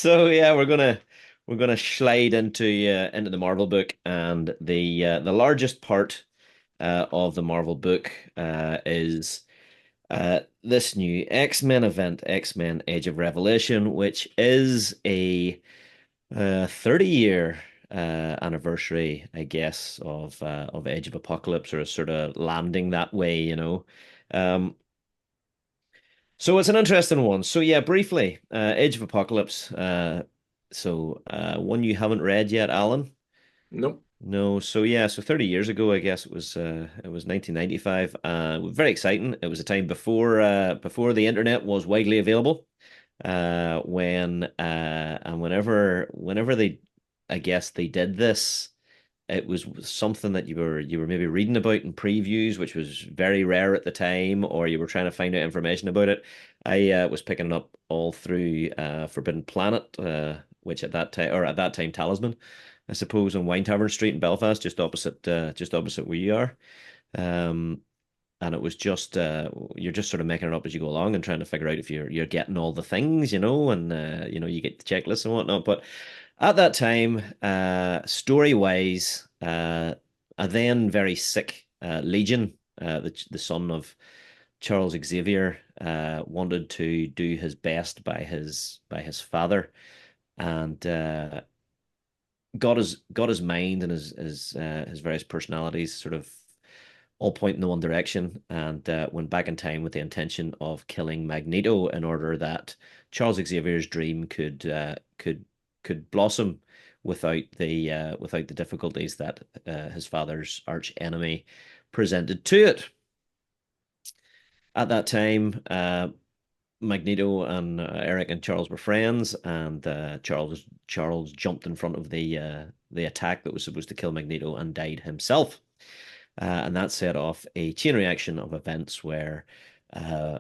So yeah, we're gonna slide into the Marvel book, and the largest part of the Marvel book is this new X-Men event, X-Men Age of Revelation, which is a 30-year anniversary, I guess, of Age of Apocalypse, or sort of landing that way. Um, so it's an interesting one. So yeah, briefly, Age of Apocalypse. One you haven't read yet, Alan? Nope. No. So yeah, so 30 years ago, I guess it was 1995. Very exciting. It was a time before the internet was widely available. Whenever they, I guess they did this, it was something that you were maybe reading about in previews, which was very rare at the time, or you were trying to find out information about it. I was picking it up all through Forbidden Planet, which at that time Talisman, I suppose, on Wine Tavern Street in Belfast, just opposite where you are. Um, and it was just you're just sort of making it up as you go along and trying to figure out if you're getting all the things, and you get the checklists and whatnot. But at that time, story wise, a then very sick Legion, the son of Charles Xavier, wanted to do his best by his father, and got his mind and his various personalities sort of all point in the one direction, and went back in time with the intention of killing Magneto in order that Charles Xavier's dream could blossom without the difficulties that his father's arch enemy presented to it. At that time, Magneto and Eric and Charles were friends, and Charles jumped in front of the attack that was supposed to kill Magneto and died himself. And that set off a chain reaction of events where uh,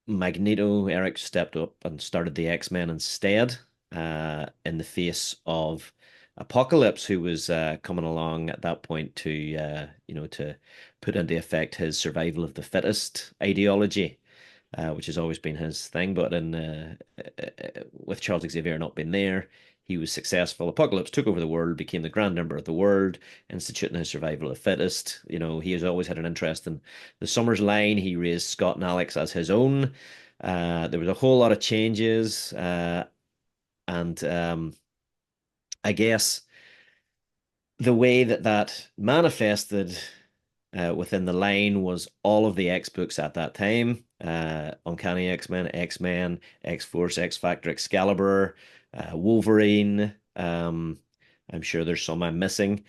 Magneto, Eric stepped up and started the X-Men instead, in the face of Apocalypse, who was coming along at that point to put into effect his survival of the fittest ideology, which has always been his thing. But with Charles Xavier not being there, he was successful. Apocalypse took over the world, became the Grand Emperor of the world, instituting his survival of the fittest. He has always had an interest in the Summers line. He raised Scott and Alex as his own. There was a whole lot of changes, and I guess the way that manifested within the line was all of the X books at that time. Uncanny X-Men, X-Men, X-Force, X-Factor, Excalibur, Wolverine. I'm sure there's some I'm missing.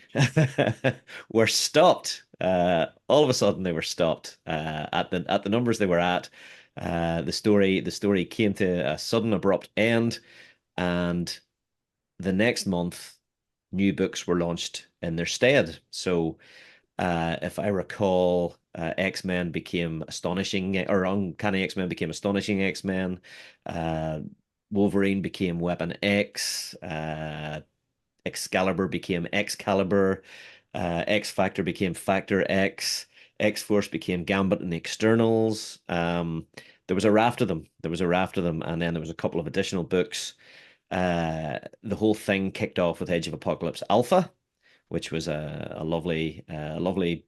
Were stopped. All of a sudden, they were stopped at the numbers they were at. The story came to a sudden, abrupt end, and the next month, new books were launched in their stead. So if I recall, X-Men became Astonishing, or Uncanny X-Men became Astonishing X-Men. Uh, Wolverine became Weapon X. Excalibur became Excalibur. X Factor became Factor X. X Force became Gambit and the Externals. There was a raft of them. There was a raft of them, and then there was a couple of additional books. The whole thing kicked off with Age of Apocalypse Alpha, which was a lovely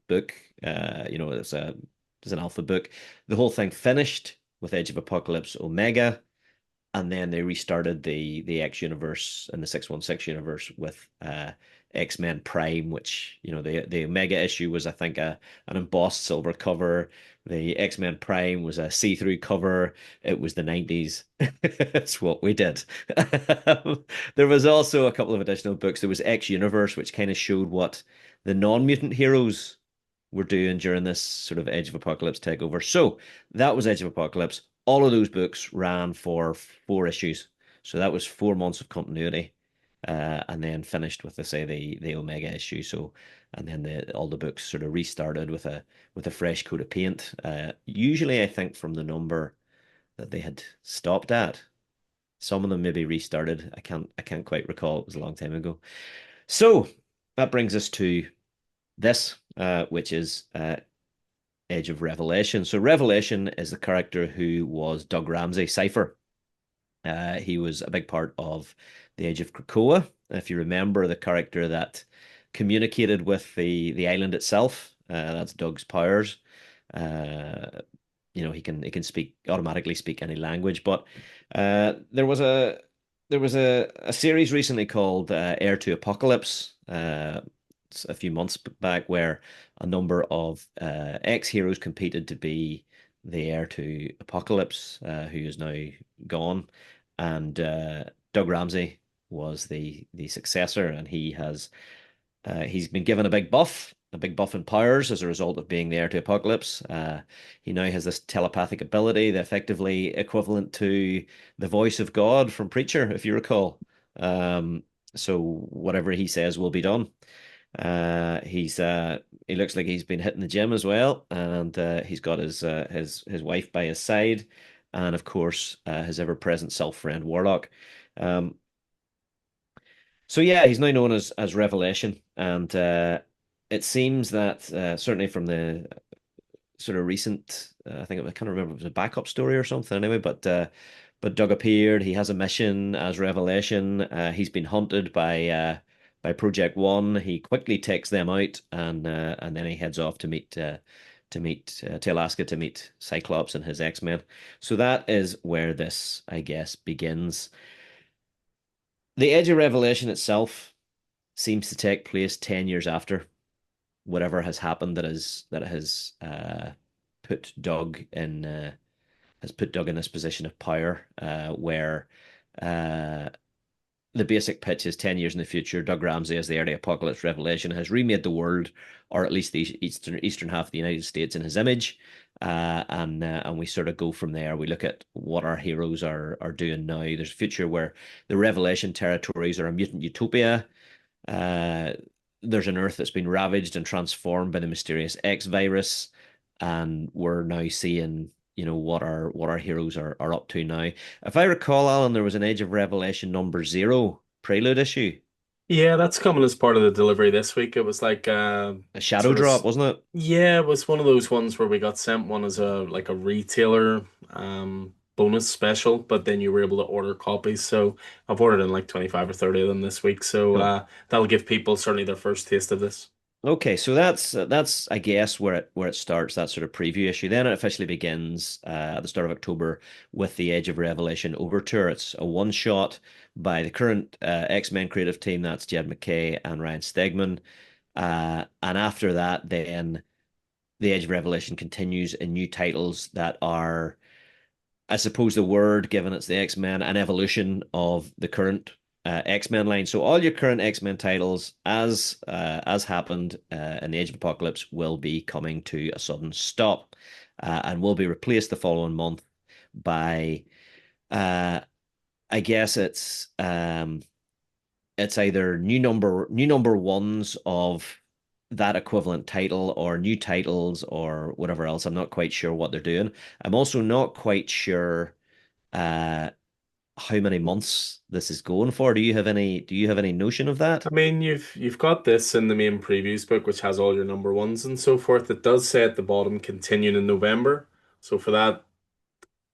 book. It's an alpha book. The whole thing finished with Age of Apocalypse Omega, and then they restarted the X universe and the 616 universe with X-Men Prime, which the Omega issue was, I think, an embossed silver cover. The X-Men Prime was a see-through cover. It was the 90s. It's what we did. There was also a couple of additional books. There was X Universe, which kind of showed what the non-mutant heroes were doing during this sort of Age of Apocalypse takeover. So that was Age of Apocalypse. All of those books ran for 4 issues. So that was 4 months of continuity. And then finished with, say, the Omega issue. So, and then all the books sort of restarted with a fresh coat of paint. Usually, I think from the number that they had stopped at. Some of them maybe restarted. I can't quite recall. It was a long time ago. So that brings us to this, which is Age of Revelation. So Revelation is the character who was Doug Ramsey, Cypher. He was a big part of the Age of Krakoa. If you remember the character that communicated with the island itself, that's Doug's powers. Uh, he can speak automatically speak any language. But there was a series recently called Heir to Apocalypse. It's a few months back where a number of ex-heroes competed to be the heir to Apocalypse, who is now gone, and Doug Ramsey was the successor, and he's been given a big buff in powers as a result of being the heir to Apocalypse. He now has this telepathic ability, the effectively equivalent to the voice of God from Preacher, if you recall. Um, so whatever he says will be done. He looks like he's been hitting the gym as well, and he's got his wife by his side, and of course his ever-present self-friend Warlock. Um, so yeah, he's now known as Revelation, and it seems that certainly from the sort of recent, I can't remember if it was a backup story or something anyway, but Doug appeared. He has a mission as Revelation. He's been hunted by Project One. He quickly takes them out, and then he heads off to Alaska to meet Cyclops and his X-Men. So that is where this, I guess, begins. The Age of Revelation itself seems to take place 10 years after whatever has happened that put Doug in has put Doug in this position of power, where uh, the basic pitch is 10 years in the future. Doug Ramsey, as the early apocalypse Revelation, has remade the world, or at least the eastern half of the United States, in his image. And we sort of go from there. We look at what our heroes are doing now. There's a future where the Revelation territories are a mutant utopia. Uh, there's an Earth that's been ravaged and transformed by the mysterious X virus, and we're now seeing, what our heroes are up to now. If I recall, Alan, there was an Age of Revelation number zero prelude issue, Yeah, that's coming as part of the delivery this week. It was like a shadow sort of drop, wasn't it? yeah, it was one of those ones where we got sent one as a retailer bonus special, but then you were able to order copies. So I've ordered in like 25 or 30 of them this week. So Cool. that'll give people certainly their first taste of this. Okay, so that's I guess where it starts, that sort of preview issue. Then it officially begins at the start of October with the Age of Revelation Overture. It's a one shot by the current X-Men creative team. That's Jed MacKay and Ryan Stegman. And after that, then the Age of Revelation continues in new titles that are, I suppose the word, given it's the X-Men, an evolution of the current X-Men line. So all your current X-Men titles, as happened in the Age of Apocalypse, will be coming to a sudden stop, and will be replaced the following month by, uh, I guess it's either new number ones of that equivalent title, or new titles, or whatever else. I'm not quite sure what they're doing. I'm also not quite sure uh how many months this is going for. Do you have any notion of that? I mean, you've got this in the main previews book, which has all your number ones and so forth. It does say at the bottom, continuing in November. So for that,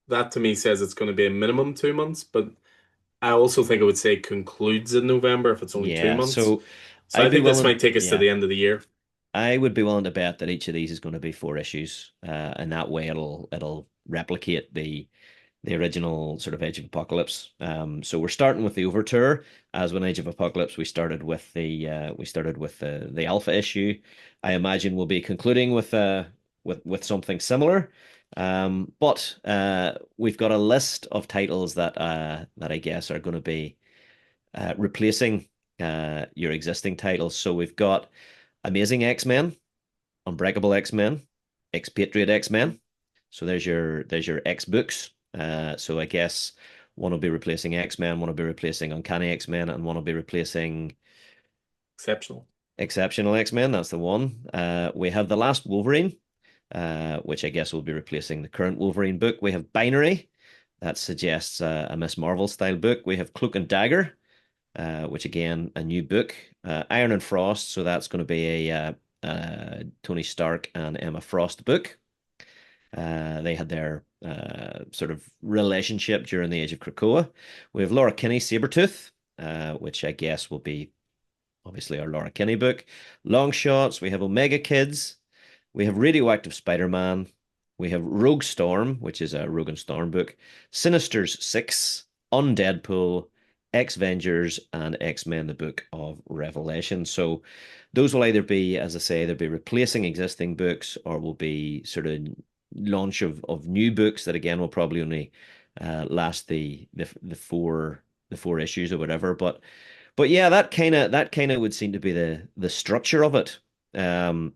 that to me says it's going to be a minimum 2 months, but I also think it would say concludes in November if it's only two Yeah, months. so So I I'd be think this might willing, take us to yeah, the end of the year. I would be willing to bet that each of these is going to be four issues, and that way it'll replicate the original sort of Age of Apocalypse. So we're starting with the Overture, as when Age of Apocalypse we started with the Alpha issue. I imagine we'll be concluding with something similar. But we've got a list of titles that I guess are going to be replacing your existing titles. So we've got Amazing X-Men, Unbreakable X-Men, Expatriate X-Men. So there's your X books. So I guess one will be replacing X-Men, one will be replacing Uncanny X-Men, and one will be replacing Exceptional. Exceptional X-Men. That's the one. We have The Last Wolverine, which I guess will be replacing the current Wolverine book. We have Binary. That suggests a Miss Marvel style book. We have Cloak and Dagger, which again, a new book. Iron and Frost. So that's going to be a Tony Stark and Emma Frost book. They had their sort of relationship during the Age of Krakoa. We have Laura Kinney, Sabretooth, which I guess will be obviously our Laura Kinney book. Long Shots, we have Omega Kids, we have Radioactive Spider-Man, we have Rogue Storm, which is a Rogue and Storm book, Sinisters 6, Undeadpool, X-Vengers, and X-Men, the Book of Revelation. So those will either be, as I say, they'll be replacing existing books or will be sort of launch of new books that again will probably only last the four issues or whatever. But yeah, that kind of would seem to be the structure of it. Um,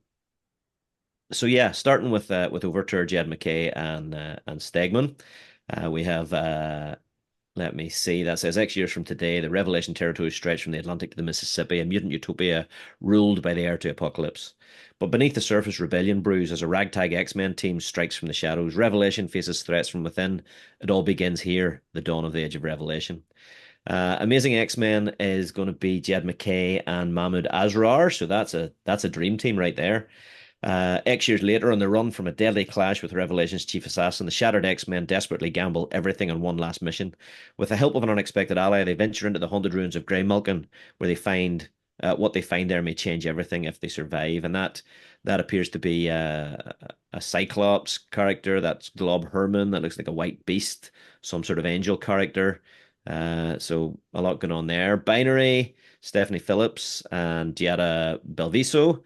so yeah, starting with Overture, Jed MacKay, and Stegman, we have let me see. That says X years from today, the Revelation territory stretched from the Atlantic to the Mississippi, a mutant utopia ruled by the heir to apocalypse. But beneath the surface, rebellion brews as a ragtag X-Men team strikes from the shadows. Revelation faces threats from within. It all begins here, the dawn of the Age of Revelation. Amazing X-Men is going to be Jed MacKay and Mahmoud Asrar, so that's a dream team right there. X years later, on the run from a deadly clash with Revelation's chief assassin, the shattered X-Men desperately gamble everything on one last mission. With the help of an unexpected ally, they venture into the haunted ruins of Greymalkin, where they find what they find there may change everything if they survive. And that appears to be a Cyclops character. That's Glob Herman. That looks like a white beast, some sort of angel character. So a lot going on there. Binary, Stephanie Phillips, and Giada Belviso.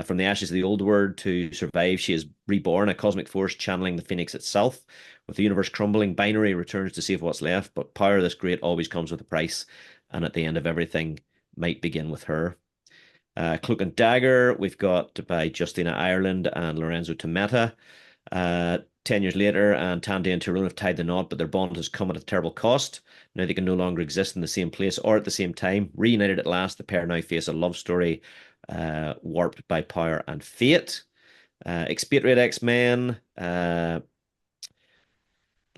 From the ashes of the old world to survive, she is reborn, a cosmic force channeling the Phoenix itself. With the universe crumbling, Binary returns to save what's left, but power this great always comes with a price, and at the end of everything might begin with her. Cloak and Dagger, we've got by Justina Ireland and Lorenzo Tometa. 10 years later, and Tandy and Tyrone have tied the knot, but their bond has come at a terrible cost. Now they can no longer exist in the same place or at the same time. Reunited at last, the pair now face a love story warped by power and fate. Expatriate X-Men,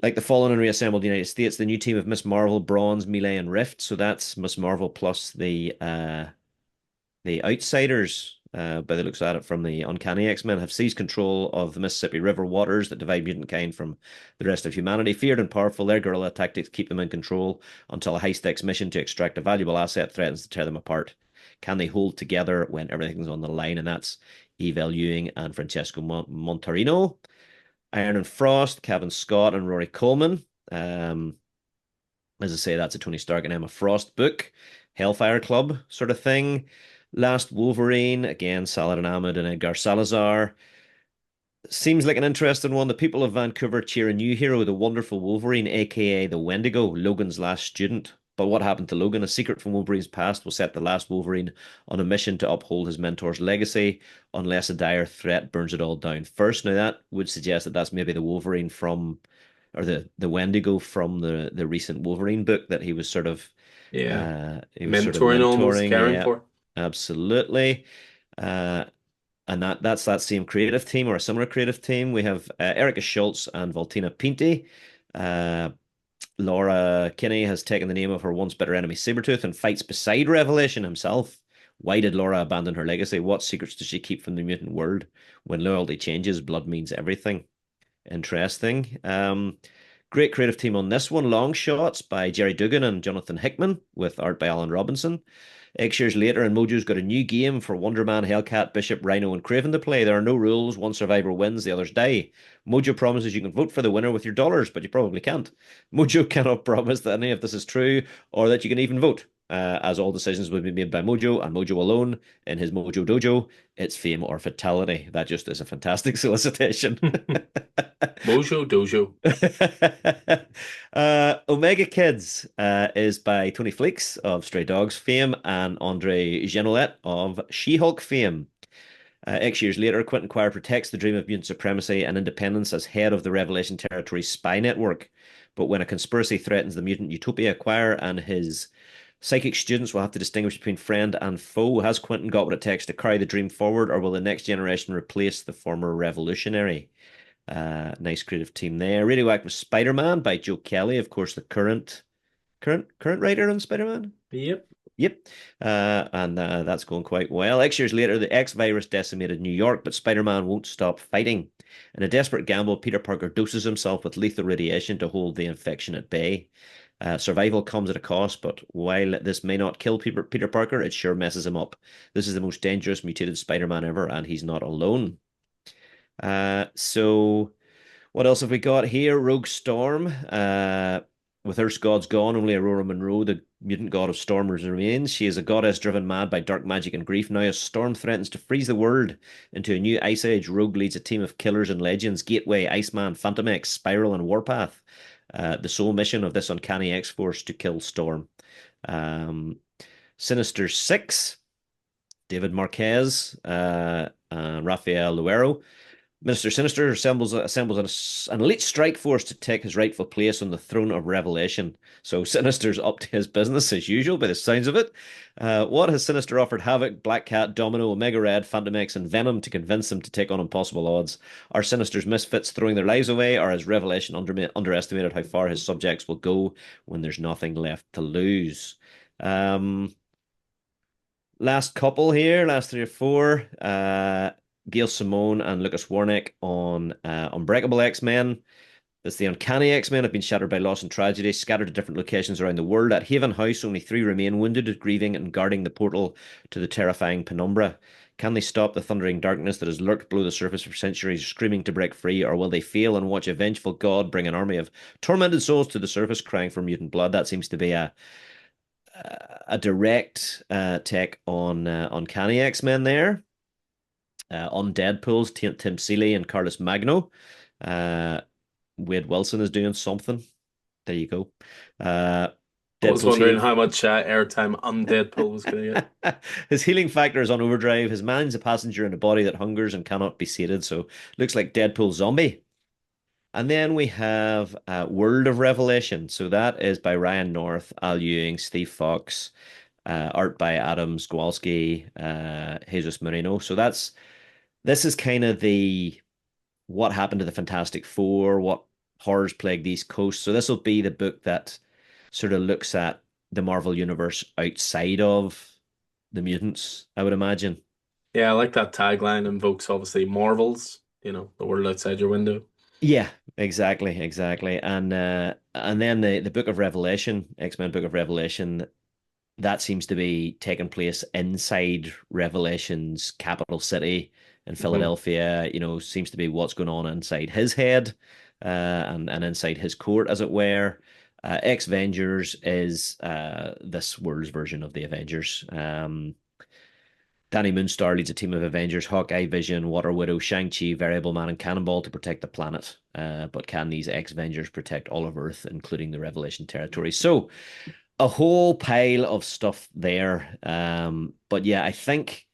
like the fallen and reassembled United States, the new team of Miss Marvel, Bronze, Melee, and Rift. So that's Miss Marvel plus the outsiders, by the looks at it, from the Uncanny X-Men, have seized control of the Mississippi River waters that divide mutant kind from the rest of humanity. Feared and powerful, their guerrilla tactics keep them in control until a high-stakes mission to extract a valuable asset threatens to tear them apart. Can they hold together when everything's on the line? And that's Evel Ewing and Francesco Montarino. Iron and Frost, Kevin Scott and Rory Coleman. As I say, that's a Tony Stark and Emma Frost book. Hellfire Club sort of thing. Last Wolverine, again, Saladin Ahmed and Edgar Salazar. Seems like an interesting one. The people of Vancouver cheer a new hero, the wonderful Wolverine, aka the Wendigo, Logan's last student. But what happened to Logan? A secret from Wolverine's past will set the last Wolverine on a mission to uphold his mentor's legacy, unless a dire threat burns it all down first. Now, that would suggest that that's maybe the Wolverine from, or the Wendigo from the recent Wolverine book that he was sort of Yeah. he was sort of Mentoring, almost mentoring. caring Yeah, for. absolutely. Uh, and that's that same creative team or a similar creative team. We have Erica Schultz and Valtina Pinti. Uh, Laura Kinney has taken the name of her once bitter enemy Sabretooth and fights beside Revelation himself. Why did Laura abandon her legacy? What secrets does she keep from the mutant world? When loyalty changes, blood means everything. Interesting. Great creative team on this one. Long Shots by Jerry Dugan and Jonathan Hickman with art by Alan Robinson. X years later, and Mojo's got a new game for Wonder Man, Hellcat, Bishop, Rhino, and Craven to play. There are no rules. One survivor wins, the others die. Mojo promises you can vote for the winner with your dollars, but you probably can't. Mojo cannot promise that any of this is true or that you can even vote, as all decisions will be made by Mojo and Mojo alone in his Mojo Dojo. It's fame or fatality. That just is a fantastic solicitation. Mojo Dojo. Omega Kids is by Tony Fleecs of Stray Dogs fame and Andre Genolette of She-Hulk fame. X years later, Quentin Quire protects the dream of mutant supremacy and independence as head of the Revelation Territory spy network. But when a conspiracy threatens the mutant utopia, Quire and his psychic students will have to distinguish between friend and foe. Has Quentin got what it takes to carry the dream forward, or will the next generation replace the former revolutionary? Nice creative team there. Radioactive Spider-Man by Joe Kelly, of course, the current writer on Spider-Man. Yep. Yep. And that's going quite well. X years later, the X virus decimated New York, but Spider-Man won't stop fighting. In a desperate gamble, Peter Parker doses himself with lethal radiation to hold the infection at bay. Survival comes at a cost, but while this may not kill Peter Parker, it sure messes him up. This is the most dangerous mutated Spider-Man ever, and he's not alone. So what else have we got here? Rogue Storm. With Earth's gods gone, only Aurora Monroe, the mutant god of storm, remains. She is a goddess driven mad by dark magic and grief. Now, as Storm threatens to freeze the world into a new ice age, Rogue leads a team of killers and legends: Gateway, Iceman, Phantom X, Spiral, and Warpath. The sole mission of this uncanny X-Force to kill Storm. Um, Sinister Six, David Marquez, Rafael Luero. Minister Sinister assembles an elite strike force to take his rightful place on the throne of Revelation. So Sinister's up to his business as usual, by the sounds of it. What has Sinister offered Havoc, Black Cat, Domino, Omega Red, Phantom X, and Venom to convince them to take on impossible odds? Are Sinister's misfits throwing their lives away, or has Revelation underestimated how far his subjects will go when there's nothing left to lose? Last couple here, last three or four. Gail Simone and Lucas Warnick on Unbreakable X-Men. As the uncanny X-Men have been shattered by loss and tragedy, scattered to different locations around the world. At Haven House, only three remain, wounded, grieving, and guarding the portal to the terrifying penumbra. Can they stop the thundering darkness that has lurked below the surface for centuries, screaming to break free, or will they fail and watch a vengeful God bring an army of tormented souls to the surface, crying for mutant blood? That seems to be a direct take on Uncanny X-Men there. On Deadpool's Tim Seeley and Carlos Magno. Wade Wilson is doing something. There you go. I was wondering how much airtime on Deadpool was going to get. His healing factor is on overdrive. His mind's a passenger in a body that hungers and cannot be sated. So looks like Deadpool zombie. And then we have World of Revelation. So that is by Ryan North, Al Ewing, Steve Fox, art by Adam Skowalski, Jesus Marino. So this is kind of the what happened to the Fantastic Four, what horrors plagued the East Coast. So this will be the book that sort of looks at the Marvel universe outside of the mutants, I would imagine. Yeah, I like that tagline. Invokes obviously Marvels, the world outside your window. Yeah, exactly. And then the Book of Revelation, X-Men Book of Revelation, that seems to be taking place inside Revelation's capital city in Philadelphia. Seems to be what's going on inside his head, and inside his court, as it were. X-Vengers is this world's version of the Avengers. Danny Moonstar leads a team of Avengers: Hawkeye, Vision, Water Widow, Shang-Chi, Variable Man, and Cannonball to protect the planet. But can these X-Vengers protect all of Earth, including the Revelation territory? So a whole pile of stuff there. But yeah, I think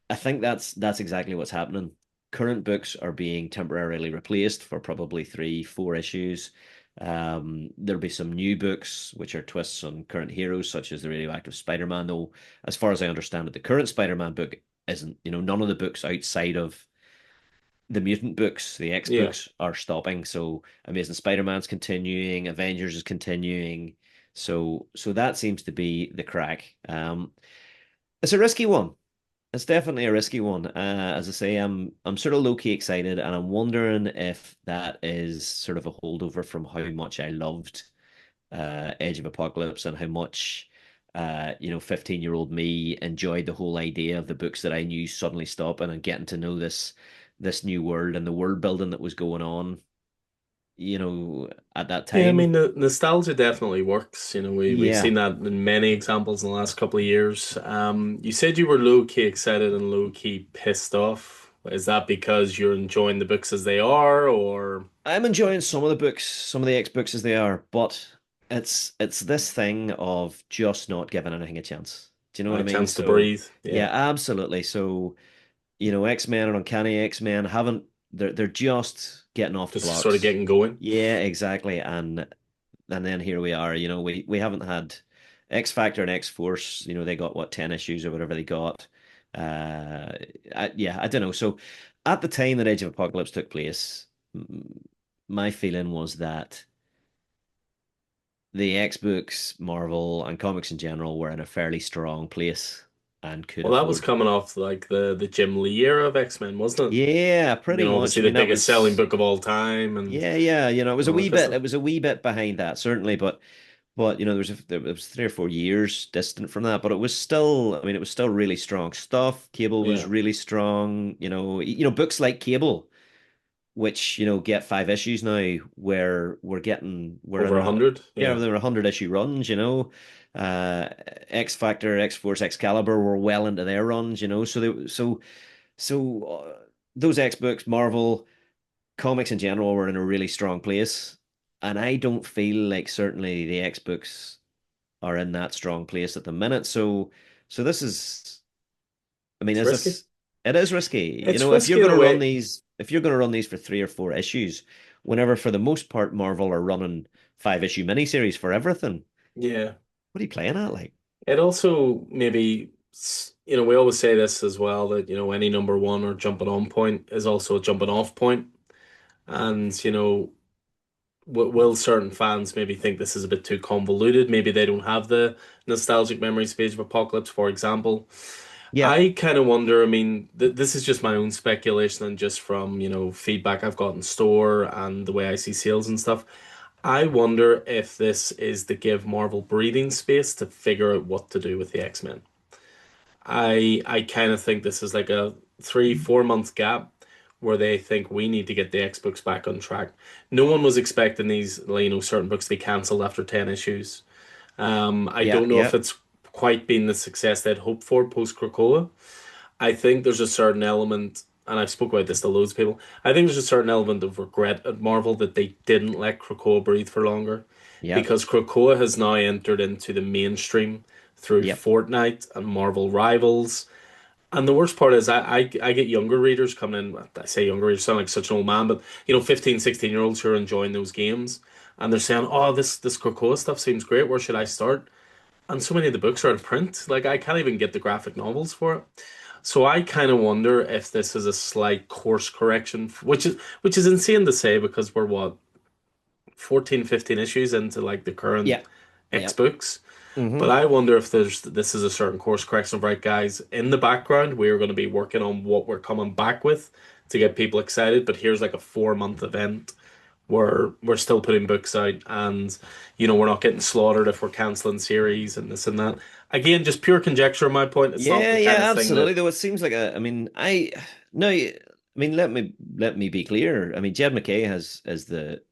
that's exactly what's happening. Current books are being temporarily replaced for probably 3-4 issues. There'll be some new books which are twists on current heroes, such as the Radioactive Spider-Man, though as far as I understand it, the current Spider-Man book isn't, none of the books outside of the mutant books, the X books, are stopping. So Amazing Spider-Man's continuing, Avengers is continuing. So that seems to be the crack. It's a risky one. It's definitely a risky one. As I say, I'm sort of low-key excited, and I'm wondering if that is sort of a holdover from how much I loved Age of Apocalypse and how much 15-year-old me enjoyed the whole idea of the books that I knew suddenly stopping and getting to know this new world and the world building that was going on, at that time. Yeah, I mean, the nostalgia definitely works. We've Yeah. seen that in many examples in the last couple of years. You said you were low-key excited and low-key pissed off. Is that because you're enjoying the books as they are, or? I'm enjoying some of the books, some of the X books as they are, but it's this thing of just not giving anything a chance. Do you know what I A mean? chance to So breathe. yeah, Yeah. absolutely. So, X-Men and Uncanny X-Men haven't they're just getting off the Just sort of blocks. getting going. Yeah, exactly. And then here we are, we haven't had X Factor and X Force, they got what, 10 issues or whatever they got. I don't know. So at the time that Age of Apocalypse took place, my feeling was that the X books, Marvel, and comics in general were in a fairly strong place and could Well, that was afford. coming off like the Jim Lee era of X-Men, wasn't it? Yeah, You pretty know, much. obviously I the mean, that biggest selling was book of all time and yeah, yeah. It was a all that wee good bit. stuff. It was a wee bit behind that, certainly, but there was 3 or 4 years distant from that. But it was still, I mean, it was still really strong stuff. Cable was Yeah. really strong. Books like Cable, which get 5 issues now, where we're Over in a a hundred. yeah, Yeah. there were 100 issue runs. Uh, X Factor, X Force, Excalibur were well into their runs. So those X books, Marvel comics in general, were in a really strong place, and I don't feel like certainly the X books are in that strong place at the minute. So this is, I mean, It's is risky. this? It is risky. It's If you're risky in going a to run way. these, if you're going to run these for 3 or 4 issues, whenever for the most part Marvel are running 5 issue miniseries for everything, Yeah. what are you playing at? Like, It also maybe, we always say this as well that, any number one or jumping on point is also a jumping off point. And, will certain fans maybe think this is a bit too convoluted? Maybe they don't have the nostalgic memory space of Apocalypse, for example. yeah, I kind of wonder, I mean, this is just my own speculation and just from, feedback I've got in store and the way I see sales and stuff. I wonder if this is to give Marvel breathing space to figure out what to do with the X-Men. I kind of think this is like a 3, 4 month gap where they think we need to get the X books back on track. No one was expecting these, certain books to be cancelled after 10 issues. I yeah, don't know if yeah, it's quite been the success they'd hoped for post Krakoa. I think there's a certain element, and I've spoke about this to loads of people. I think there's a certain element of regret at Marvel that they didn't let Krakoa breathe for longer, yeah, because Krakoa has now entered into the mainstream through yeah, Fortnite and Marvel Rivals. And the worst part is I get younger readers coming in. I say younger readers, sound like such an old man, but 15, 16-year-olds who are enjoying those games and they're saying, "Oh, this Krakoa stuff seems great. Where should I start?" And so many of the books are out of print. Like I can't even get the graphic novels for it. So I kind of wonder if this is a slight course correction, which is insane to say because we're what 14, 15 issues into like the current yeah, X yeah. books. Hmm. But I wonder if this is a certain course correction of right, guys. In the background, we're going to be working on what we're coming back with to get people excited. But here's like a 4 month event where we're still putting books out, and we're not getting slaughtered if we're canceling series and this and that. Again, just pure conjecture on my point. It's not Yeah, the kind of yeah, thing absolutely. that Though it seems like I mean, no, I mean, let me be clear. I mean, Jed McKay as the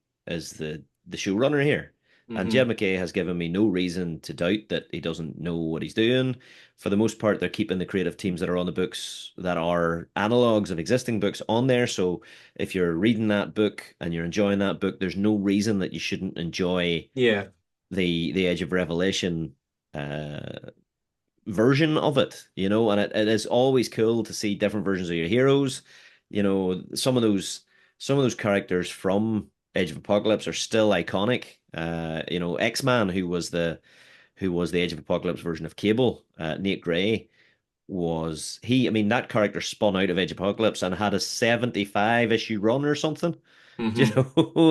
showrunner here, and Jed hmm McKay has given me no reason to doubt that he doesn't know what he's doing. For the most part, they're keeping the creative teams that are on the books that are analogs of existing books on there. So if you're reading that book and you're enjoying that book, there's no reason that you shouldn't enjoy yeah. the Age of Revelation version of it. And it is always cool to see different versions of your heroes. Some of those characters from Age of Apocalypse are still iconic. X-Man, who was the Age of Apocalypse version of Cable, Nate Gray, I mean, that character spun out of Age of Apocalypse and had a 75 issue run or something. hmm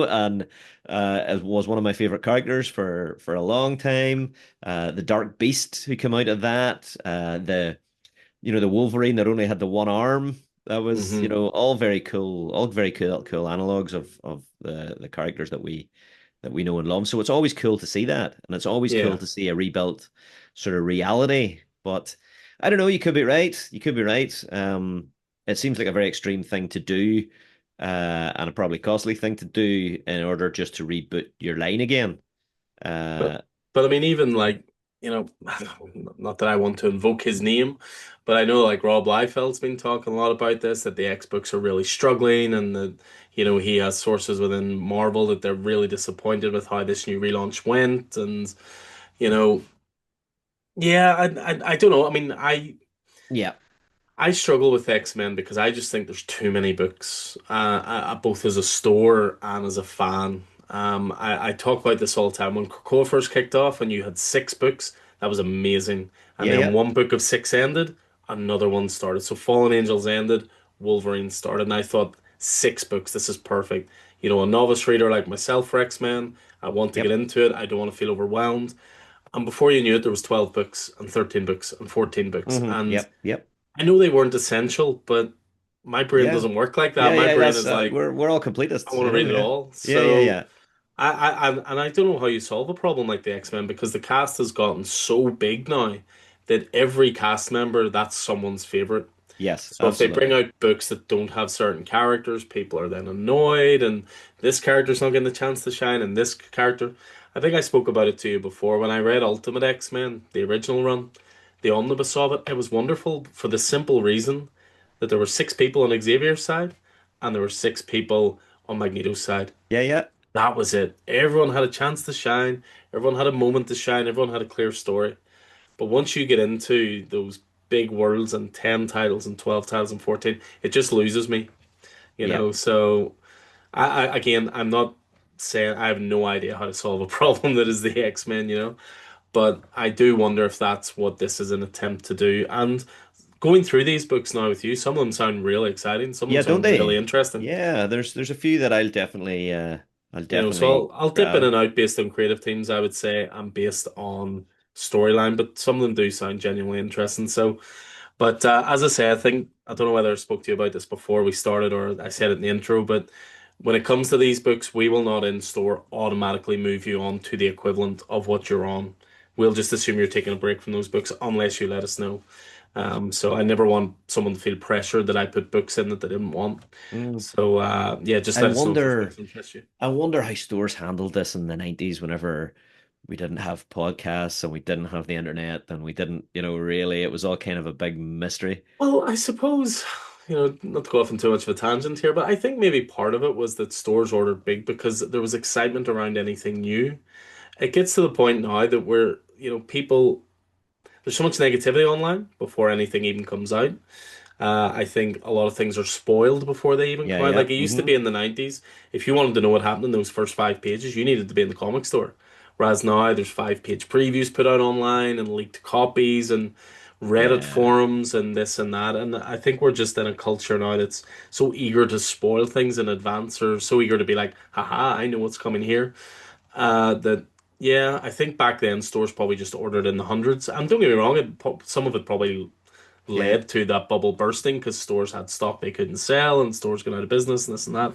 And it was one of my favorite characters for a long time. The Dark Beast who came out of that, the Wolverine that only had the one arm. That was, hmm all very cool analogs of the characters that we know and love. So it's always cool to see that, and it's always cool Yeah. to see a rebuilt sort of reality. But I don't know. You could be right. You could be right. It seems like a very extreme thing to do, and a probably costly thing to do in order just to reboot your line again. But Uh, but I mean, even like, you know, not that I want to invoke his name, but I know like Rob Liefeld's been talking a lot about this, that the Xbox are really struggling and that, he has sources within Marvel that they're really disappointed with how this new relaunch went. And, you know, yeah, I don't know. I mean, yeah, I struggle with X-Men because I just think there's too many books, both as a store and as a fan. I talk about this all the time. When Krakoa first kicked off and you had 6 books, that was amazing. And yeah, then yeah, one book of 6 ended, another one started. So Fallen Angels ended, Wolverine started, and I thought 6 books, this is perfect. A novice reader like myself for X-Men, I want to get Yep. into it. I don't want to feel overwhelmed. And before you knew it, there was 12 books and 13 books and 14 books. And Yep. Yep. I know they weren't essential, but my brain Yeah. doesn't work like that. Yeah. My Yeah. brain That's is like, we're all I completists, want you to know. read it Yeah. all. Yeah. Yeah. So Yeah. and I don't know how you solve a problem like the X-Men because the cast has gotten so big now that every cast member, that's someone's favorite. Yes, So if they bring absolutely. out books that don't have certain characters, people are then annoyed, and this character's not getting the chance to shine, and this character. I think I spoke about it to you before when I read Ultimate X-Men, the original run, the omnibus of it. It was wonderful for the simple reason that there were six people on Xavier's side, and there were six people on Magneto's side. Yeah. Yeah. That was it. Everyone had a chance to shine. Everyone had a moment to shine. Everyone had a clear story. But once you get into those big worlds and 10 titles and 12 titles and 14, it just loses me, you Yeah. know? So, again, I'm not saying I have no idea how to solve a problem that is the X-Men, But I do wonder if that's what this is an attempt to do. And going through these books now with you, some of them sound really exciting. Some of them Yeah, don't sound really they? interesting. Yeah, there's a few that I'll So definitely I'll dip in grab. and out based on creative teams, I would say, and based on storyline, but some of them do sound genuinely interesting. So, but as I say, I don't know whether I spoke to you about this before we started or I said it in the intro, but when it comes to these books, we will not in store automatically move you on to the equivalent of what you're on. We'll just assume you're taking a break from those books unless you let us know. So I never want someone to feel pressured that I put books in that they didn't want. Mm. So yeah, just I let us know if those wonder books interest you. I wonder how stores handled this in the 90s whenever we didn't have podcasts and we didn't have the internet and we didn't, really it was all kind of a big mystery. Well, I suppose, not to go off on too much of a tangent here, but I think maybe part of it was that stores ordered big because there was excitement around anything new. It gets to the point now that there's so much negativity online before anything even comes out. I think a lot of things are spoiled before they even Yeah, come out. yeah. Like it used to Hmm. be in the 90s, if you wanted to know what happened in those first 5 pages, you needed to be in the comic store. Whereas now there's 5-page previews put out online and leaked copies and Reddit Yeah. forums and this and that. And I think we're just in a culture now that's so eager to spoil things in advance or so eager to be like, haha, I know what's coming here. That yeah, I think back then stores probably just ordered in the hundreds. And don't get me wrong, some of it probably Yeah. led to that bubble bursting because stores had stock they couldn't sell and stores going out of business and this and that.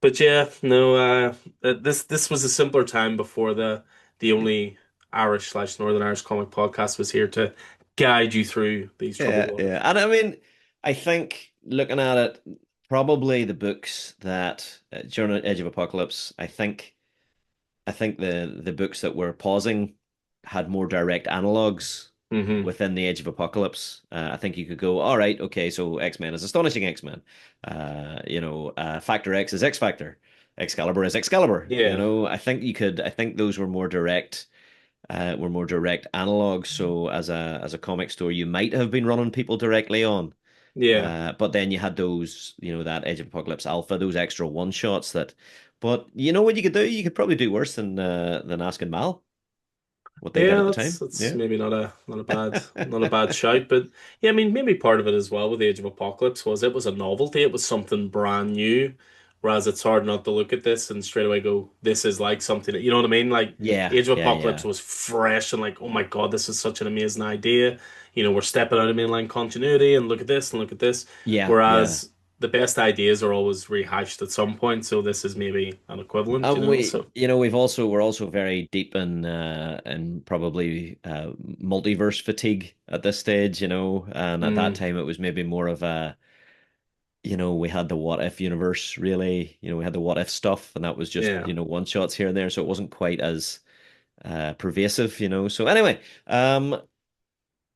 But yeah, no, this was a simpler time before the only Irish slash Northern Irish comic podcast was here to guide you through these troubled Yeah, yeah. waters. And I mean, I think looking at it, probably the books that during Edge of Apocalypse, I think the books that were pausing had more direct analogs Hmm. within the Age of Apocalypse. I think you could go, all right, okay, so X-Men is Astonishing X-Men. Factor X is X Factor. Excalibur is Excalibur. Yeah, I think those were more direct analogs. So as a comic store, you might have been running people directly on. yeah. But then you had those, that Age of Apocalypse Alpha, those extra one shots that. But you know what you could do? You could probably do worse than asking Mal what they did Yeah, at the that's time. that's Yeah. maybe not a bad shout, but yeah, I mean maybe part of it as well with Age of Apocalypse was it was a novelty, it was something brand new, whereas it's hard not to look at this and straight away go, this is like something that you know what I mean? Like Yeah, Age of yeah, Apocalypse yeah, was fresh and like, oh my God, this is such an amazing idea. We're stepping out of mainline continuity and look at this and look at this. yeah, yeah. Whereas the best ideas are always rehashed at some point, so this is maybe an equivalent, And we, So we're also very deep in probably multiverse fatigue at this stage, and at that mm, time it was maybe more of a, we had the what if universe really, we had the what if stuff, and that was just, yeah. one shots here and there, so it wasn't quite as pervasive, So anyway,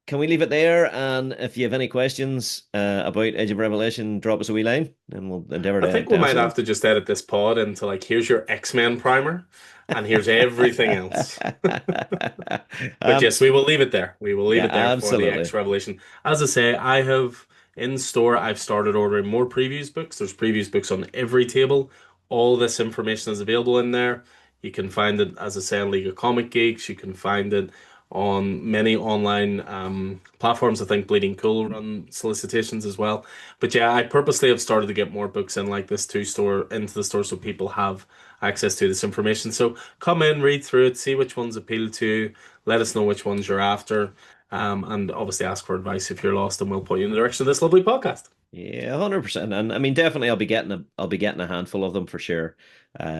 can we leave it there? And if you have any questions about Age of Revelation, drop us a wee line, and we'll endeavor I to, think we might answer have them. to just edit this pod into like, here's your X-Men primer, and here's everything else. But um, yes, we will leave it there. We will leave yeah, it there for the X absolutely. Revelation. As I say, I have in store, I've started ordering more previews books. There's previews books on every table. All this information is available in there. You can find it, as I say, on League of Comic Geeks. You can find it on many online platforms. I think Bleeding Cool run solicitations as well. But yeah, I purposely have started to get more books in like this to store into the store so people have access to this information. So come in, read through it, see which ones appeal to you, let us know which ones you're after, and obviously ask for advice if you're lost, and we'll point you in the direction of this lovely podcast. Yeah, 100%. And I mean, definitely I'll be getting a handful of them for sure.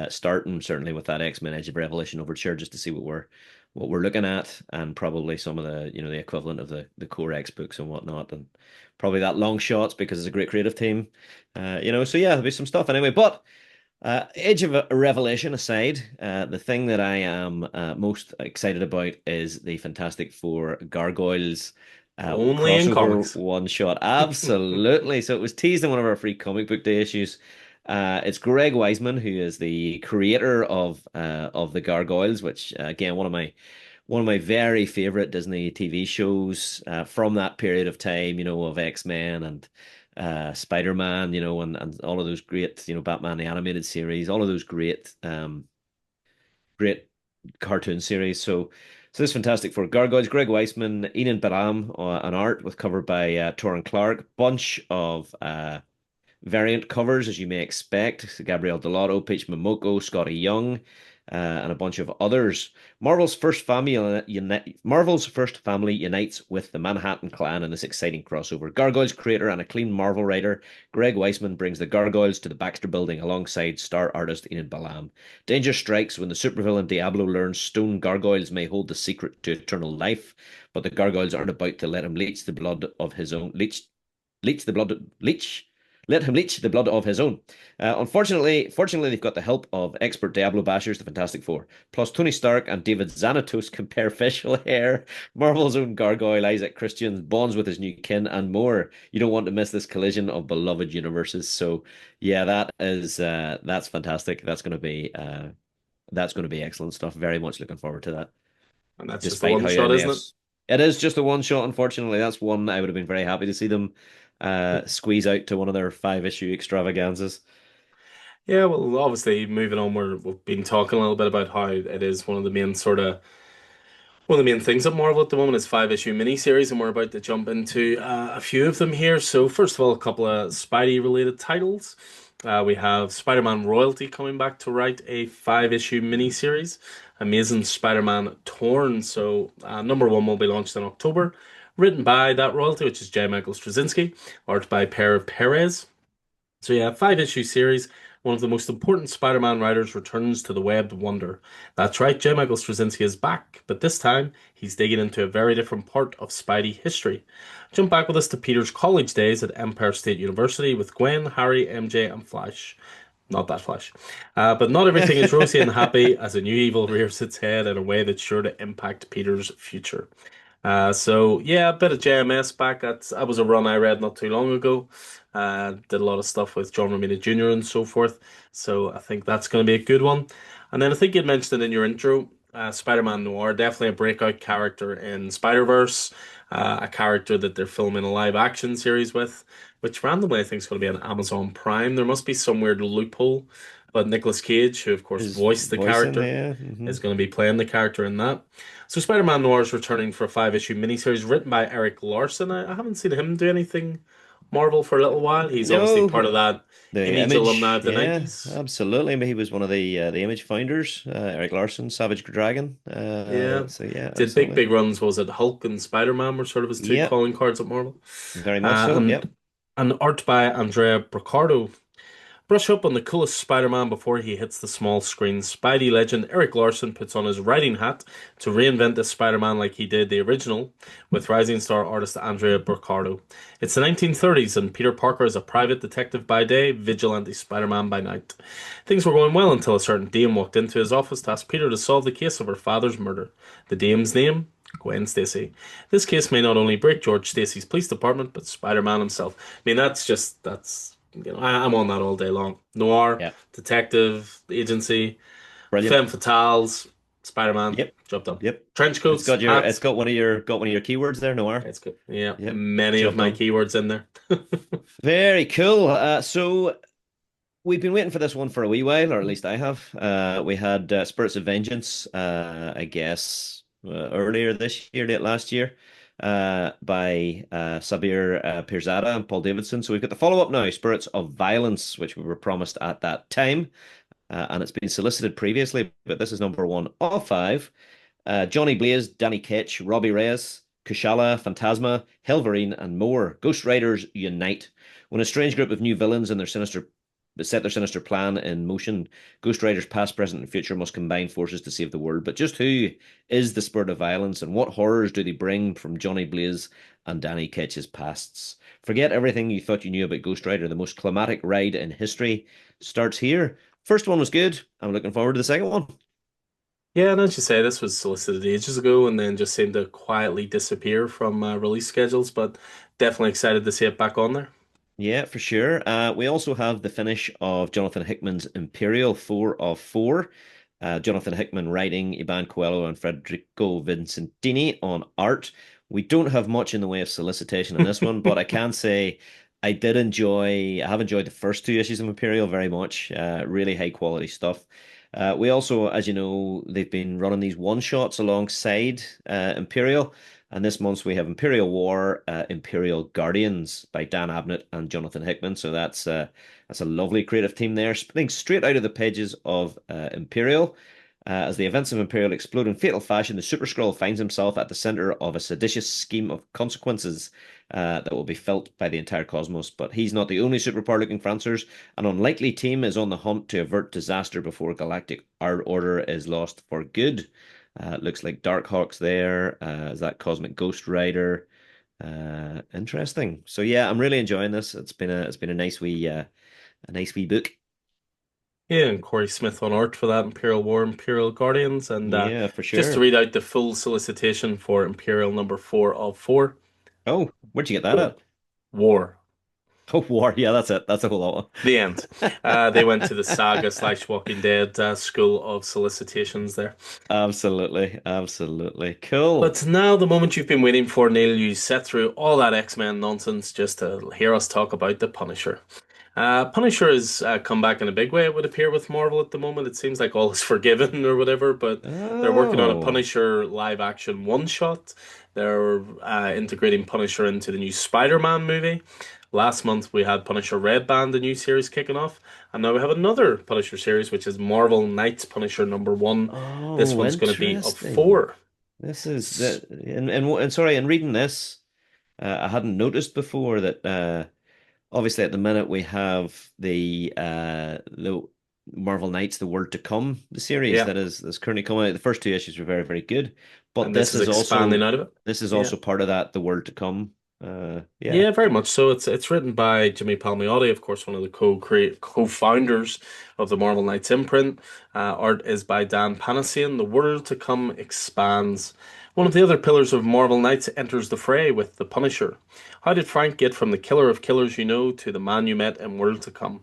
Starting certainly with that X-Men Age of Revelation overture just to see what we're looking at, and probably some of the equivalent of the core X books and whatnot, and probably that long shots because it's a great creative team. So yeah, there'll be some stuff anyway. But Age of Revelation aside, the thing that I am most excited about is the Fantastic Four Gargoyles Only in crossover comics. one shot. Absolutely. So it was teased in one of our free comic book day issues. It's Greg Weisman, who is the creator of the Gargoyles, which again one of my very favorite Disney TV shows from that period of time, of X-Men and Spider-Man, and all of those great, Batman the animated series, all of those great cartoon series. So this Fantastic Four Gargoyles, Greg Weisman, Ian Baram on art with cover by Torrin Clark, bunch of variant covers, as you may expect. Gabrielle Dell'Otto, Peach Momoko, Scotty Young, and a bunch of others. Marvel's first family unites with the Manhattan Clan in this exciting crossover. Gargoyles creator and acclaimed Marvel writer Greg Weisman brings the Gargoyles to the Baxter Building alongside star artist Enid Balam. Danger strikes when the supervillain Diablo learns stone gargoyles may hold the secret to eternal life, but the gargoyles aren't about to let him leech the blood of his own leech the blood leech let him leech the blood of his own. Fortunately, they've got the help of expert Diablo bashers, the Fantastic Four. Plus, Tony Stark and David Xanatos compare facial hair. Marvel's own gargoyle Isaac Christian bonds with his new kin, and more. You don't want to miss this collision of beloved universes. So, yeah, that's fantastic. That's going to be excellent stuff. Very much looking forward to that. And that's just the Despite one how shot, they isn't have, it? it is just a one shot. Unfortunately, that's one I would have been very happy to see them squeeze out to one of their 5 issue extravaganzas. Yeah, well, obviously, moving on, we've been talking a little bit about how it is one of the main things at Marvel at the moment is 5 issue miniseries, and we're about to jump into a few of them here. So, first of all, a couple of Spidey related titles. We have Spider-Man Royalty coming back to write a 5 issue miniseries, Amazing Spider-Man Torn. So, number one will be launched in October. Written by that royalty, which is J. Michael Straczynski, art by Per Perez. So yeah, 5 issue series. One of the most important Spider-Man writers returns to the Webbed Wonder. That's right, J. Michael Straczynski is back, but this time he's digging into a very different part of Spidey history. Jump back with us to Peter's college days at Empire State University with Gwen, Harry, MJ, and Flash. Not that Flash. But not everything is rosy and happy as a new evil rears its head in a way that's sure to impact Peter's future. So yeah, a bit of JMS back. That was a run I read not too long ago. Did a lot of stuff with John Romita Jr. and so forth. So I think that's going to be a good one. And then I think you mentioned it in your intro, Spider-Man Noir, definitely a breakout character in Spider-Verse, a character that they're filming a live action series with, which randomly I think is going to be on Amazon Prime. There must be some weird loophole, but Nicolas Cage, who of course His voiced the voice in character, there. is going to be playing the character in that. So Spider-Man Noir is returning for a 5 issue miniseries written by Eric Larson. I haven't seen him do anything Marvel for a little while. He's obviously part No, of that the Image alumni Image. of the Yeah, 90s. absolutely. I mean, he was one of the Image founders, Eric Larson, Savage Dragon. Yeah. So yeah, Did big, absolutely. big runs. Was it Hulk and Spider-Man were sort of his two Yeah, calling cards at Marvel? very much Uh, so. and Yep. and art by Andrea Broccardo. Brush up on the coolest Spider-Man before he hits the small screen. Spidey legend Eric Larson puts on his writing hat to reinvent this Spider-Man like he did the original with rising star artist Andrea Broccardo. It's the 1930s and Peter Parker is a private detective by day, vigilante Spider-Man by night. Things were going well until a certain dame walked into his office to ask Peter to solve the case of her father's murder. The dame's name? Gwen Stacy. This case may not only break George Stacy's police department, but Spider-Man himself. I mean, that's I'm on that all day long. Noir, Yeah. detective, agency, Brilliant. femme fatales, Spider-Man, Yep. job done. Yep. Trench It's coats, got your it's hats. got one of your keywords there, Noir. It's good. Yeah, Yep. many of Job my done. keywords in there. Very cool. So we've been waiting for this one for a wee while, or at least I have. We had Spirits of Vengeance, I guess, earlier this year, late last year, by Sabir Pirzada and Paul Davidson. So we've got the follow-up now, Spirits of Violence, which we were promised at that time, and it's been solicited previously, but this is number one of five. Johnny Blaze, Danny Ketch, Robbie Reyes, Kushala, Phantasma, Helverine, and more. Ghost Riders unite. When a strange group of new villains and their sinister set their sinister plan in motion, Ghost Riders past, present, and future must combine forces to save the world. But just who is the Spirit of Violence, and what horrors do they bring from Johnny Blaze and Danny Ketch's pasts? Forget everything you thought you knew about Ghost Rider. The most climatic ride in history starts here. First one was good. I'm looking forward to the second one. Yeah, and as you say, this was solicited ages ago and then just seemed to quietly disappear from release schedules, but definitely excited to see it back on there. Yeah, for sure. We also have the finish of Jonathan Hickman's Imperial 4 of 4. Jonathan Hickman writing, Iban Coelho and Federico Vincentini on art. We don't have much in the way of solicitation in this one, but I can say I have enjoyed the first two issues of Imperial very much. Really high quality stuff. We also, as you know, they've been running these one shots alongside Imperial. And this month we have Imperial War, Imperial Guardians by Dan Abnett and Jonathan Hickman. So that's a lovely creative team there, spinning straight out of the pages of Imperial. As the events of Imperial explode in fatal fashion, the Super Skrull finds himself at the center of a seditious scheme of consequences that will be felt by the entire cosmos. But he's not the only superpower looking for answers. An unlikely team is on the hunt to avert disaster before galactic order is lost for good. Looks like Darkhawk's there. Is that Cosmic Ghost Rider? Interesting. So yeah, I'm really enjoying this. It's been a nice wee book. Yeah, and Corey Smith on art for that Imperial War, Imperial Guardians. And Yeah, for just to sure. read out the full solicitation for Imperial number 4 of 4. Oh, where'd you get that Oh, at? War. Oh, War. Yeah, that's it. That's a whole lot. The end. They went to the Saga slash Walking Dead school of solicitations there. Absolutely, absolutely. Cool. But now the moment you've been waiting for, Neil, you set through all that X-Men nonsense just to hear us talk about the Punisher. Punisher has come back in a big way, it would appear, with Marvel at the moment. It seems like all is forgiven or whatever, but they're working on a Oh, Punisher live action one shot. They're integrating Punisher into the new Spider-Man movie. Last month we had Punisher Red Band, the new series kicking off, and now we have another Punisher series, which is Marvel Knights Punisher number 1. This oh, one's going to be of interesting. 4. This is the and sorry, in reading this, I hadn't noticed before that obviously at the minute we have the Marvel Knights, The World to Come, the series Yeah, that's currently coming out. The first two issues were very, very good, but and this is expanding out of it. this is Yeah. also part of that, The World to Come. Yeah. Yeah, very much so. It's written by Jimmy Palmiotti, of course, one of the co-founders of the Marvel Knights imprint. Art is by Dan Panasian. The World to Come expands. One of the other pillars of Marvel Knights enters the fray with the Punisher. How did Frank get from the killer of killers you know to the man you met in World to Come?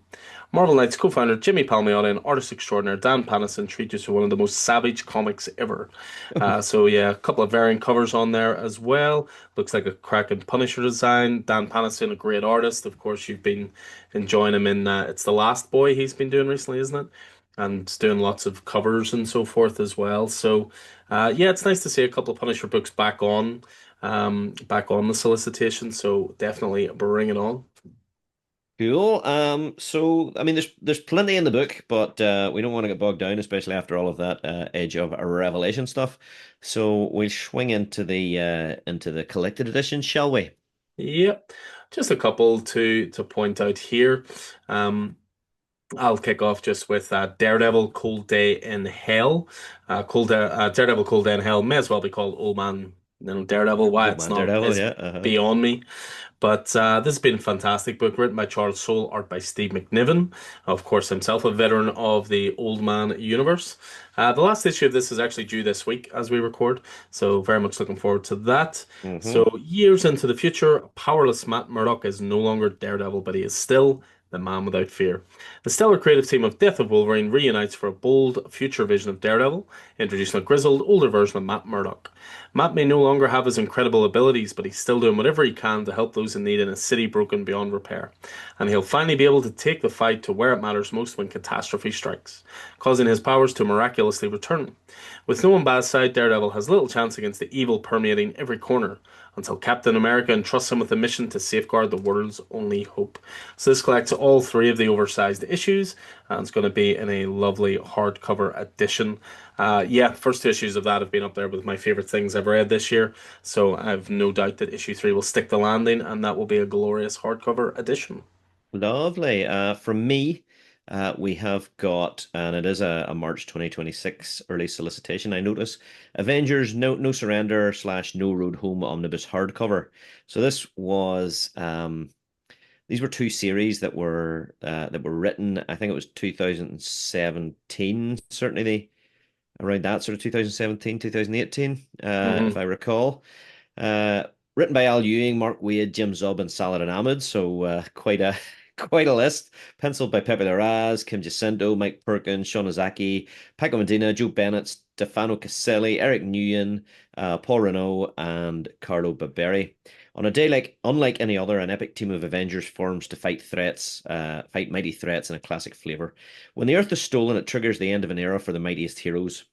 Marvel Knights co-founder Jimmy Palmiotti and artist extraordinaire Dan Panasian treat you to one of the most savage comics ever. So yeah, a couple of variant covers on there as well. Looks like a cracking Punisher design. Dan Panasian, a great artist. Of course, you've been enjoying him in It's the Last Boy he's been doing recently, isn't it? And doing lots of covers and so forth as well. So yeah, it's nice to see a couple of Punisher books back on the solicitation. So definitely bring it on. Cool. So I mean, there's plenty in the book, but we don't want to get bogged down, especially after all of that Age of Revelation stuff. So we'll swing into the collected edition, shall we? Yep. Just a couple to point out here. Um, I'll kick off just with Daredevil Cold Day in Hell. Daredevil Cold Day in Hell may as well be called Old Man, Daredevil. Why Old it's Man not Daredevil, is yeah. Uh-huh. beyond me. But this has been a fantastic book written by Charles Soule, art by Steve McNiven, of course, himself a veteran of the Old Man universe. The last issue of this is actually due this week as we record, so very much looking forward to that. Hmm. So, years into the future, powerless Matt Murdock is no longer Daredevil, but he is still the man without fear. The stellar creative team of Death of Wolverine reunites for a bold future vision of Daredevil, introducing a grizzled, older version of Matt Murdock. Matt may no longer have his incredible abilities, but he's still doing whatever he can to help those in need in a city broken beyond repair. And he'll finally be able to take the fight to where it matters most when catastrophe strikes, causing his powers to miraculously return. With no one by his side, Daredevil has little chance against the evil permeating every corner, until Captain America entrusts him with a mission to safeguard the world's only hope. So this collects all three of the oversized issues, and it's going to be in a lovely hardcover edition. Yeah, first two issues of that have been up there with my favorite things I've read this year. So I have no doubt that issue three will stick the landing, and that will be a glorious hardcover edition. Lovely. From me, we have got, and it is a March 2026 early solicitation, I notice, Avengers No Surrender slash No Road Home Omnibus hardcover. So this was these were two series that were written, I think it was 2017, certainly around that sort of 2017, 2018, if Hmm. I recall. Uh, Written by Al Ewing, Mark Waid, Jim Zub, and Saladin Ahmed. So quite a quite a list. Penciled by Pepe Larraz, Kim Jacinto, Mike Perkins, Sean Ozaki, Paco Medina, Joe Bennett, Stefano Caselli, Eric Nguyen, Paul Renault, and Carlo Barberi. On a day like unlike any other, an epic team of Avengers forms to fight mighty threats in a classic flavor. When the Earth is stolen, it triggers the end of an era for the mightiest heroes.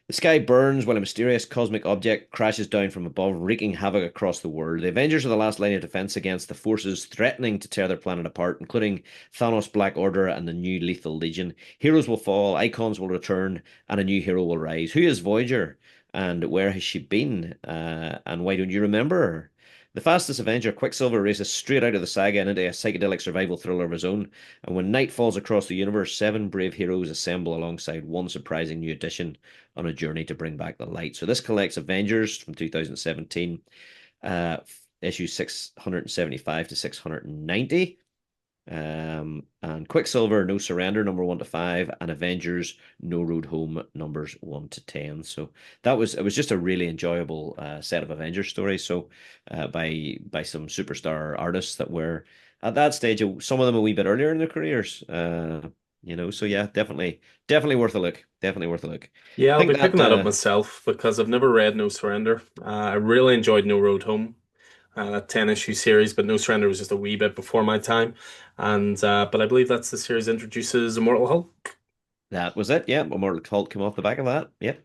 The sky burns while a mysterious cosmic object crashes down from above, wreaking havoc across the world. The Avengers are the last line of defense against the forces threatening to tear their planet apart, including Thanos' Black Order and the new Lethal Legion. Heroes will fall, icons will return, and a new hero will rise. Who is Voyager? And where has she been? And why don't you remember her? The fastest Avenger, Quicksilver, races straight out of the saga and into a psychedelic survival thriller of his own. And when night falls across the universe, seven brave heroes assemble alongside one surprising new addition on a journey to bring back the light. So this collects Avengers from 2017, uh, issues 675 to 690. And Quicksilver, No Surrender, number 1 to 5, and Avengers, No Road Home, numbers 1 to 10. So it was just a really enjoyable set of Avengers stories. So by some superstar artists that were at that stage, some of them a wee bit earlier in their careers. So yeah, definitely worth a look. Definitely worth a look. Yeah, I I'll think be picking that that up myself because I've never read No Surrender. I really enjoyed No Road Home, that 10 issue series, but No Surrender was just a wee bit before my time. And but I believe that's the series introduces Immortal Hulk. that was it. Yeah, Immortal Hulk came off the back of that. Yep.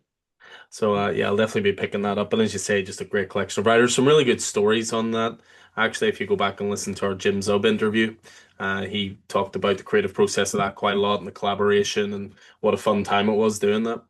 So yeah, I'll definitely be picking that up. And as you say, just a great collection of writers. Some really good stories on that. Actually, if you go back and listen to our Jim Zub interview, he talked about the creative process of that quite a lot and the collaboration and what a fun time it was doing that.